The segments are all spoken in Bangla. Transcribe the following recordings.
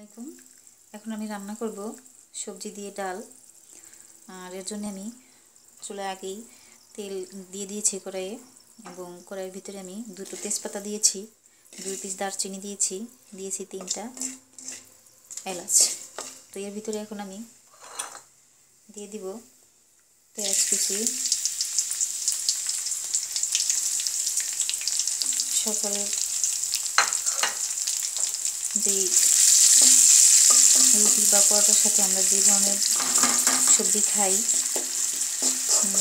আলাইকুম। এখন আমি রান্না করব সবজি দিয়ে ডাল। আর এর জন্য আমি চুলায় আগেই তেল দিয়ে দিয়েছি কড়াইয়ে, এবং কড়াইয়ের ভিতরে আমি দুটো তেজপাতা দিয়েছি, 2 পিস দারচিনি দিয়েছি, 3টা এলাচ। তো এর ভিতরে এখন আমি দিয়ে দিব পেঁয়াজ কুচি। সকালে যে রুটি বা পরোটার সাথে আমরা যে ধরনের সবজি খাই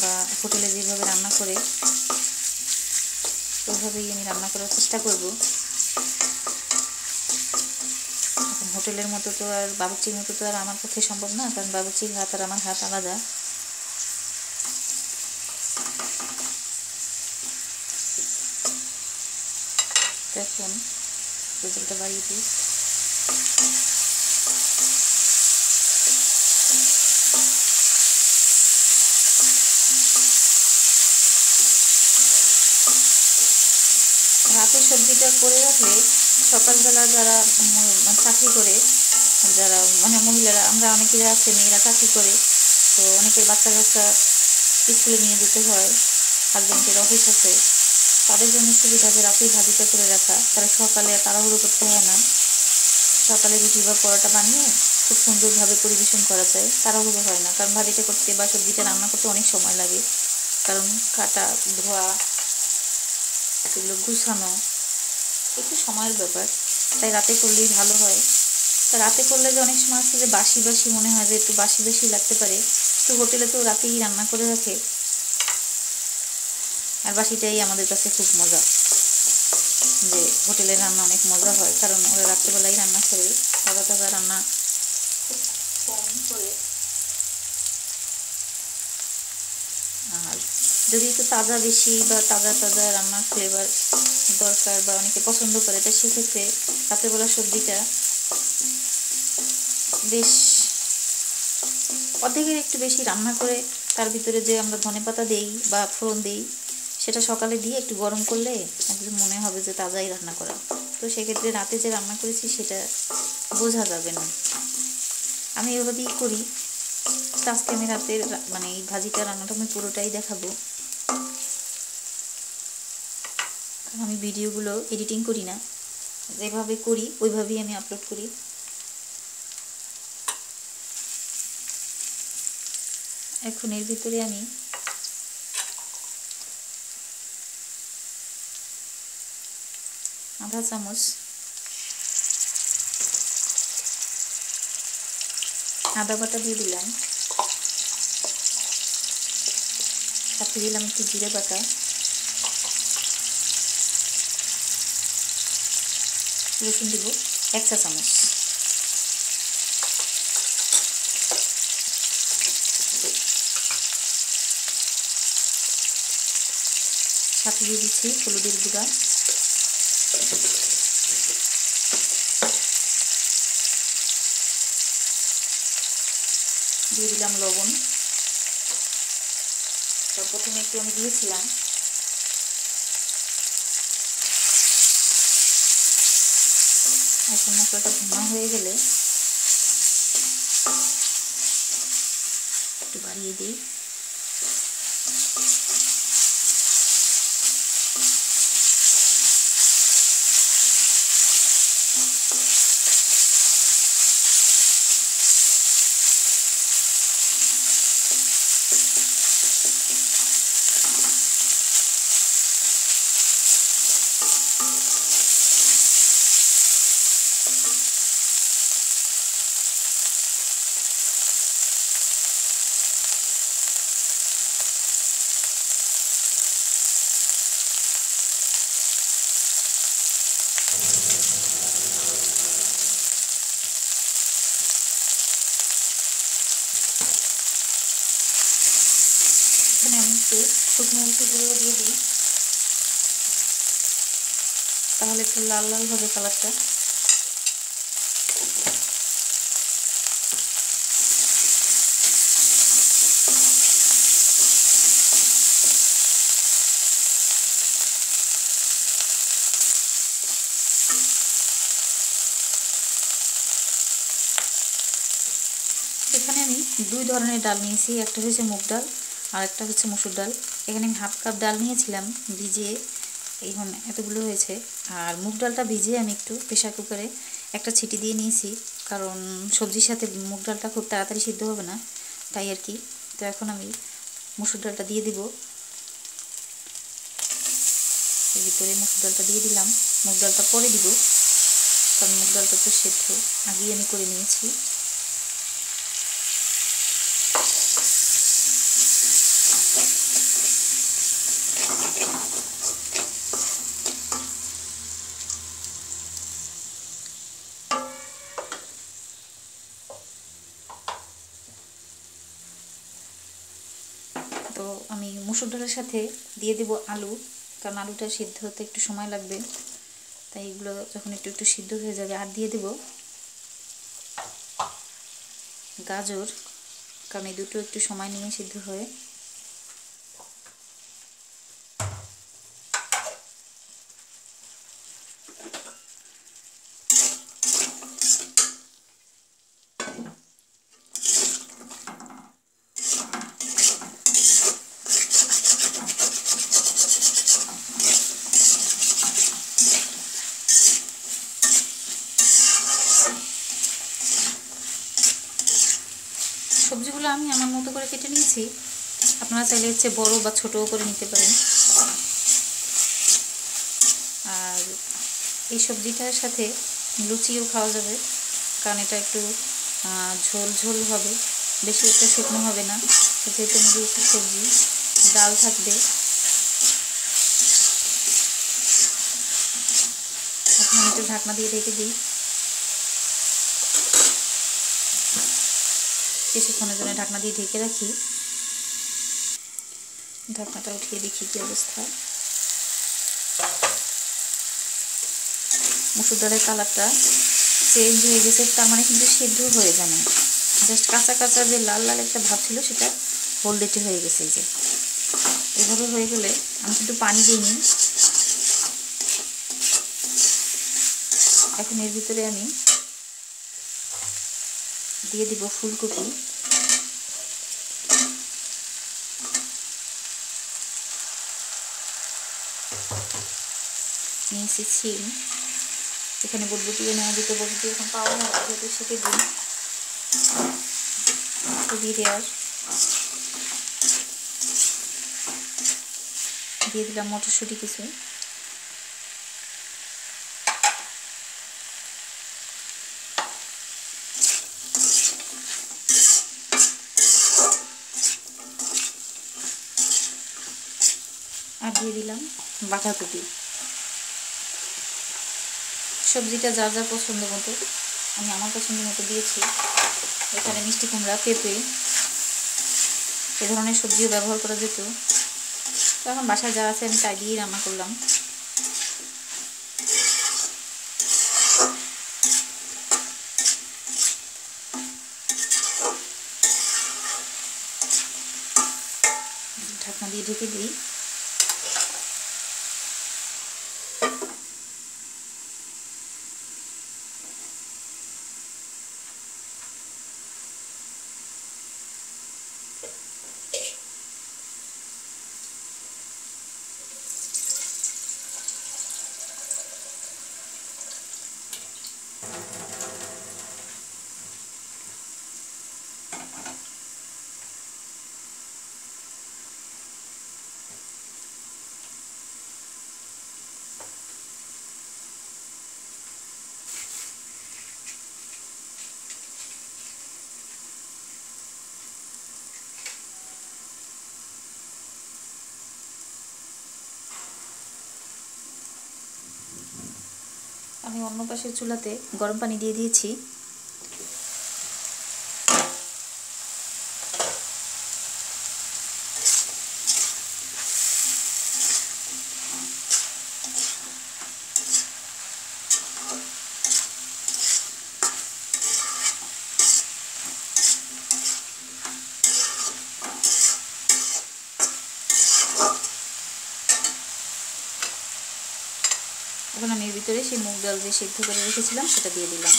বা হোটেলে যেভাবে রান্না করে ওইভাবেই আমি রান্না করার চেষ্টা করব। এখন হোটেলের মতো তো আর বাবুর্চির মতো তো আর আমার পক্ষে সম্ভব না, কারণ বাবুর্চির হাত আর আমার হাত আলাদা। এখন তেলটা বাড়িয়ে দিই। রাতের সবজিটা করে রাখলে সকালবেলা যারা চাকরি করে, যারা মহিলারা, আমরা অনেকেই আছে মেয়েরা চাকরি করে, তো অনেকের বাচ্চা কাচ্চা স্কুলে নিয়ে যেতে হয়, হাজব্যান্ডের অফিস আছে, তাদের জন্য সুবিধা যে রাতেই ভাজিটা করে রাখা, তারা সকালে তাড়াহুড়ো করতে হয় না। সকালে রুটি বা পরোটা বানিয়ে খুব সুন্দরভাবে পরিবেশন করা যায়, তাড়াহুড়ো হয় না, কারণ ভাজিটা করতে বা সবজিটা রান্না করতে অনেক সময় লাগে, কারণ কাটা, ধোয়া, সেগুলো গুছানো একটু সময়ের ব্যাপার। তাই রাতে করলেই ভালো হয়। তা রাতে করলে যে অনেক সময় আছে যে বাসি বাসি মনে হয়, যে একটু বাসি বাসি লাগতে পারে, তো হোটেলে তো রাতেই রান্না করে রাখে, আর বাসিটাই আমাদের কাছে খুব মজা। যে হোটেলের রান্না অনেক মজা হয়, কারণ ওরা রাত্রেবেলাই রান্না করে, তাজা তাজা রান্না খুব কম করে। আর যদি একটু তাজা বেশি বা তাজা তাজা রান্নার ফ্লেভার দরকার বা অনেকে পছন্দ করে, তো সেক্ষেত্রে রাতেরবেলা সবজিটা বেশ অর্ধেকের একটু বেশি রান্না করে তার ভিতরে যে আমরা ধনেপাতা দেই বা ফোড়ন দেই, সেটা সকালে দিয়ে একটু গরম করলে একদম মনে হবে যে তাজাই রান্না করা। তো সেক্ষেত্রে রাতে যে রান্না করেছি সেটা বোঝা যাবে না। আমি এভাবেই করি। তো আজকে আমি রাতের এই ভাজিটা রান্নাটা আমি পুরোটাই দেখাবো, কারণ আমি ভিডিওগুলো এডিটিং করি না, যেভাবে করি ওইভাবেই আমি আপলোড করি। এখন এর ভিতরে আমি আধা চামচ আদা বাটা দিয়ে দিলাম, সাথে দিলাম একটু জিরে বাটা, রসুন দিব 1 চা চামচ, সাথে দিয়ে দিচ্ছি হলুদের গুঁড়া, দিয়ে দিলাম লবণ। তো প্রথমে একটু আমি দিয়েছিলাম, এখন মশলাটা ভুনা হয়ে গেলে একটু বাড়িয়ে দিই। এখানে আমি একটু শুকনো মরিচের গুঁড়ো দিয়ে দিই, তাহলে একটু লাল লাল হবে কালারটা। এখানে আমি দুই ধরনের ডাল নিয়েছি, একটা হচ্ছে মুগ ডাল আর একটা হচ্ছে মসুর ডাল। এখানে আমি হাফ কাপ ডাল নিয়েছিলাম ভিজিয়ে, এখন এতগুলো হয়েছে। আর মুগ ডালটা ভিজিয়ে আমি একটু প্রেশার কুকারে একটা ছিটি দিয়ে নিয়েছি, কারণ সবজির সাথে মুগ ডালটা খুব তাড়াতাড়ি সিদ্ধ হবে না, তাই আর কি। তো এখন আমি মসুর ডালটা দিয়ে দিব, এর ভিতরে মসুর ডালটা দিয়ে দিলাম। মুগ ডালটা পরে দিব, কারণ মুগ ডালটা তো সেদ্ধ আগেই আমি করে নিয়েছি। তো আমি মসুর ডালের সাথে দিয়ে দেব আলু, কারণ আলুটা সিদ্ধ হতে একটু সময় লাগবে, তাই এগুলো যখন একটু একটু সিদ্ধ হয়ে যাবে। আর দিয়ে দেব গাজর, কারণ এই দুটো একটু সময় নিয়ে সিদ্ধ হয়। সবজিগুলো আমি আমার মতো করে কেটে নিয়েছি, আপনারা চাইলে হচ্ছে বড় বা ছোটও করে নিতে পারেন। আর এই সবজিটার সাথে লুচিও খাওয়া যাবে, কারণ এটা একটু ঝোল ঝোল হবে, বেশি একটা শুকনো হবে না, যেহেতু মুরগির সবজি ডাল থাকবে। এখন আমি একটু ঢাকনা দিয়ে রেখে দিই, কিছুক্ষণের জন্য ঢাকনা দিয়ে ঢেকে রাখি। ঢাকনাটা উঠিয়ে দেখি কি অবস্থা। মসুর ডালের কালারটা চেঞ্জ হয়ে গেছে, তার মানে কিন্তু সিদ্ধ হয়ে যায় না, জাস্ট কাঁচা কাঁচা যে লাল লাল একটা ভাব ছিল সেটা হলদেটে হয়ে গেছে। এই যে এভাবে হয়ে গেলে আমি কিন্তু পানি দিইনি। এখন এর ভিতরে আমি দিয়ে দিব ফুলকপি, নিয়েছি ছিম, এখানে বটবটিও নেওয়া যেত, বটবটি এখন পাওয়া না যেহেতু শীতের দিন, খুবই রেয়ার। দিয়ে দিলাম মটরশুঁটি কিছু, আর দিয়ে দিলাম বাঁধাকপি। সবজিটা যার যার পছন্দ মতো, আমি আমার পছন্দ মতো দিয়েছি। এখানে মিষ্টি কুমড়া, পেঁপে, এ ধরনের সবজিও ব্যবহার করা যেত, তো এখন বাসায় যা আছে আমি তাই দিয়েই রান্না করলাম। ঢাকনা দিয়ে ঢেকে দিই। আমি অন্য পাশের চুলাতে গরম পানি দিয়ে দিয়েছি। এখন আমি এর ভিতরে সেই মুগ ডাল যে সিদ্ধ করে রেখেছিলাম সেটা দিয়ে দিলাম।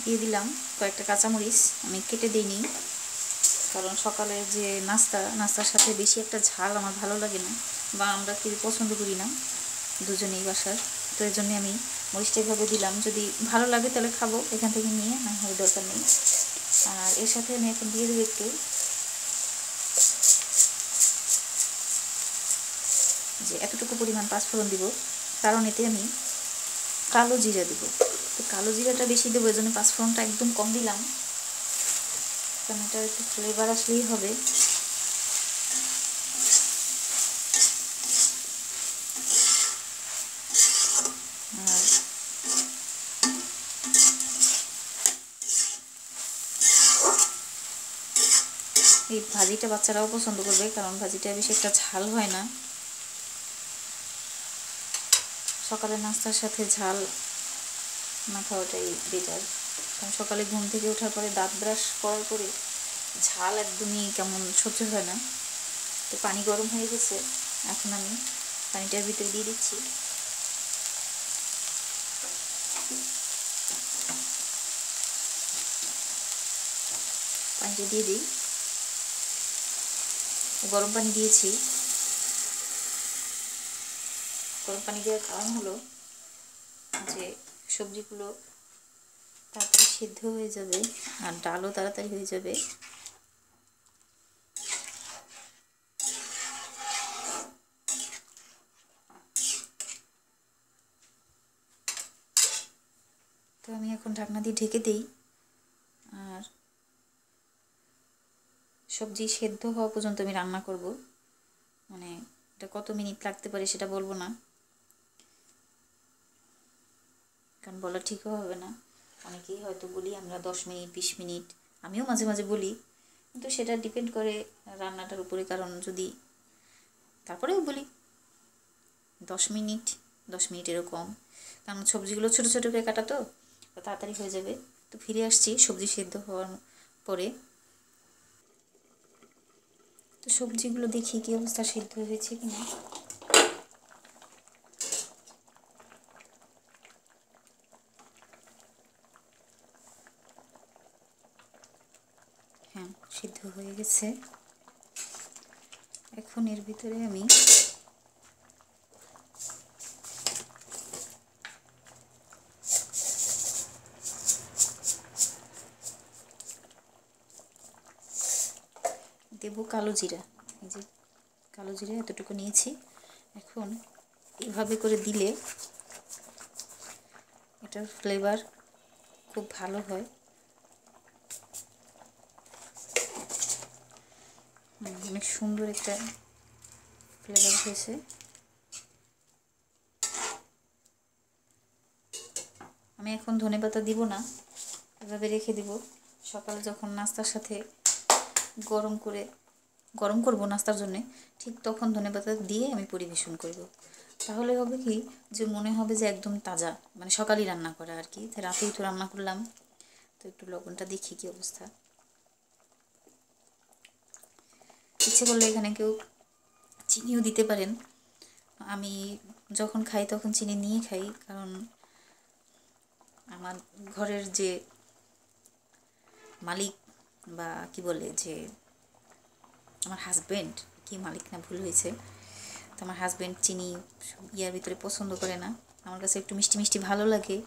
দিয়ে দিলাম কয়েকটা কাঁচামরিচ, আমি কেটে দিইনি, কারণ সকালে যে নাস্তার সাথে বেশি একটা ঝাল আমার ভালো লাগে না, বা আমরা কেউ পছন্দ করি না দুজনেই বাসার। তো এর জন্যে আমি মরিচটা এভাবে দিলাম, যদি ভালো লাগে তাহলে খাবো এখান থেকে নিয়ে, না হয় দরকার নেই। আর এর সাথে আমি এখন দিয়ে দেবো একটু যে এতটুকু পরিমাণ পাঁচফোড়ন দিব, কারণ এতে আমি কালো জিরা দিব। তো কালো জিরাটা বেশি দেবো, এই জন্য পাঁচফোড়নটা একদম কম দিলাম, কারণ এটা একটু ফ্লেভার আসলেই হবে। আর এই ভাজিটা বাচ্চারাও পছন্দ করবে, কারণ ভাজিটা বেশি একটা ঝাল হয় না। সকালে নাস্তার সাথে ঝাল না খাওয়াটাই বেটার, কারণ সকালে ঘুম থেকে ওঠার পরে দাঁত ব্রাশ করার পরে ঝাল একদমই কেমন সহ্য হয় না। তো পানি গরম হয়ে গেছে, এখন আমি পানিটার ভিতরে দিয়ে দিচ্ছি। পানিটা দিয়ে দিই, গরম পানি দিয়েছি। গরম পানি দেওয়ার কারণ হলো যে সবজিগুলো তাড়াতাড়ি সিদ্ধ হয়ে যাবে আর ডালও তাড়াতাড়ি হয়ে যাবে। তো আমি এখন ঢাকনা দিয়ে ঢেকে দিই, আর সবজি সেদ্ধ হওয়া পর্যন্ত আমি রান্না করব। মানে এটা কত মিনিট লাগতে পারে সেটা বলবো না, কারণ বলা ঠিকও হবে না। অনেকেই হয়তো বলি আমরা 10 মিনিট 20 মিনিট, আমিও মাঝে মাঝে বলি, কিন্তু সেটা ডিপেন্ড করে রান্নাটার উপরে। কারণ যদি তারপরেও বলি 10 মিনিট এরকম, কারণ সবজিগুলো ছোটো ছোটো করে কাটা তো তাড়াতাড়ি হয়ে যাবে। তো ফিরে আসছি সবজি সেদ্ধ হওয়ার পরে। তো সবজিগুলো দেখি কী অবস্থা, সেদ্ধ হয়েছে কিনা। হ্যাঁ, সিদ্ধ হয়ে গেছে। এখন এর ভিতরে আমি দেবো কালো জিরা। এই যে কালো জিরা এতটুকু নিয়েছি। এখন এভাবে করে দিলে এটার ফ্লেভার খুব ভালো হয়। অনেক সুন্দর একটা ফ্লেভার হয়েছে। আমি এখন ধনেপাতা দিব না, এভাবে রেখে দিব। সকালে যখন নাস্তার সাথে গরম করব নাস্তার জন্যে, ঠিক তখন ধনেপাতা দিয়ে আমি পরিবেশন করব। তাহলে হবে কি যে মনে হবে যে একদম তাজা, মানে সকালেই রান্না করা আর কি। রাতেই তো রান্না করলাম। তো একটু লবণটা দেখি কী অবস্থা। ইচ্ছে করলে এখানে কেউ চিনিও দিতে পারেন। আমি যখন খাই তখন চিনি নিয়ে খাই, কারণ আমার ঘরের যে মালিক, বা কি বলে যে আমার হাজব্যান্ড, কি মালিক না ভুল হয়েছে, তো আমার হাজব্যান্ড চিনি ইয়ার ভিতরে পছন্দ করে না। আমার কাছে একটু মিষ্টি মিষ্টি ভালো লাগে।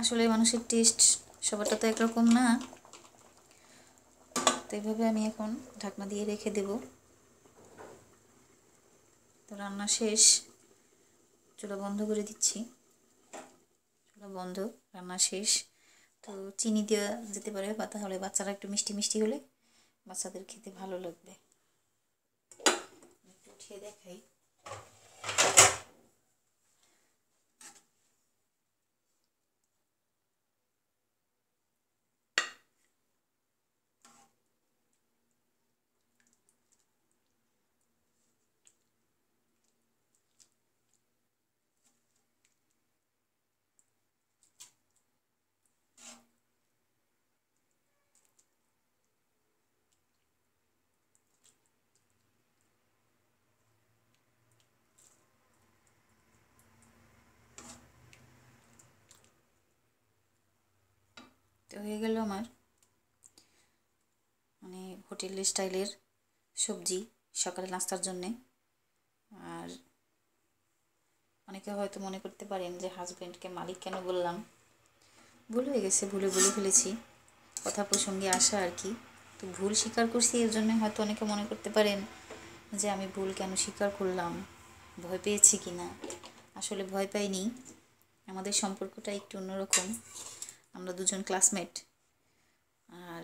আসলে মানুষের টেস্ট সবারটা তো একরকম না। তো এইভাবে আমি এখন ঢাকনা দিয়ে রেখে দেব। তো রান্না শেষ, চুলা বন্ধ করে দিচ্ছি। চুলা বন্ধ, রান্না শেষ। তো চিনি দেওয়া যেতে পারে, বা তাহলে বাচ্চারা একটু মিষ্টি মিষ্টি হলে বাচ্চাদের খেতে ভালো লাগবে। একটু উঠিয়ে দেখাই। তো হয়ে গেল আমার মানে হোটেল স্টাইলের সবজি সকালে নাস্তার জন্যে। আর অনেকে হয়তো মনে করতে পারেন যে হাজব্যান্ডকে মালিক কেন বললাম, ভুল হয়ে গেছে, বলে ফেলেছি, কথা প্রসঙ্গে আসা আর কি। তো ভুল স্বীকার করছি, এর জন্য হয়তো অনেকে মনে করতে পারেন যে আমি ভুল কেন স্বীকার করলাম, ভয় পেয়েছি কি না। আসলে ভয় পাইনি, আমাদের সম্পর্কটা একটু অন্যরকম। আমরা দুজন ক্লাসমেট, আর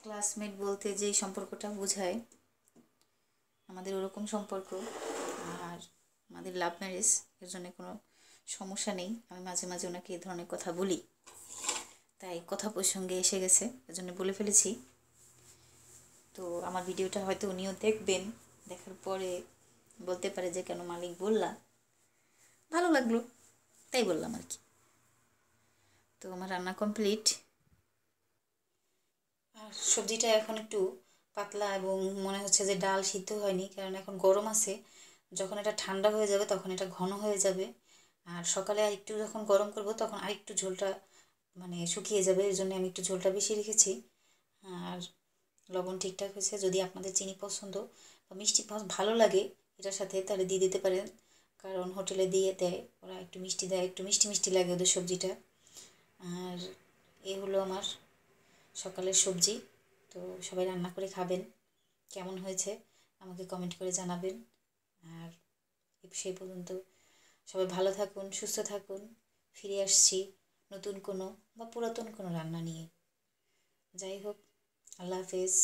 ক্লাসমেট বলতে যেই সম্পর্কটা বোঝায় আমাদের ওরকম সম্পর্ক। আর আমাদের লাভ ম্যারেজ, এর জন্য কোনো সমস্যা নেই। আমি মাঝে মাঝে ওনাকে এই ধরনের কথা বলি, তাই কথা প্রসঙ্গে এসে গেছে, এজন্য বলে ফেলেছি। তো আমার ভিডিওটা হয়তো উনিও দেখবেন, দেখার পরে বলতে পারে যে কেন মালিক বললা, ভালো লাগলো তাই বললাম আর কি। তো আমার রান্না কমপ্লিট, আর সবজিটা এখন একটু পাতলা এবং মনে হচ্ছে যে ডাল সিদ্ধ হয়নি, কারণ এখন গরম আছে। যখন এটা ঠান্ডা হয়ে যাবে তখন এটা ঘন হয়ে যাবে, আর সকালে আর একটু যখন গরম করব তখন আরেকটু ঝোলটা মানে শুকিয়ে যাবে, এর জন্য আমি একটু ঝোলটা বেশি রেখেছি। আর লবণ ঠিকঠাক হয়েছে। যদি আপনাদের চিনি পছন্দ বা মিষ্টি ভালো লাগে এটার সাথে, তাহলে দিয়ে দিতে পারেন, কারণ হোটেলে দিয়ে দেয় ওরা, একটু মিষ্টি দেয়, একটু মিষ্টি মিষ্টি লাগে ওদের সবজিটা। আর এ হলো আমার সকালের সবজি। তো সবাই রান্না করে খাবেন, কেমন হয়েছে আমাকে কমেন্ট করে জানাবেন। আর সেই পর্যন্ত সবাই ভালো থাকুন, সুস্থ থাকুন। ফিরে আসছি নতুন কোনো বা পুরাতন কোনো রান্না নিয়ে। যাই হোক, আল্লাহ হাফেজ।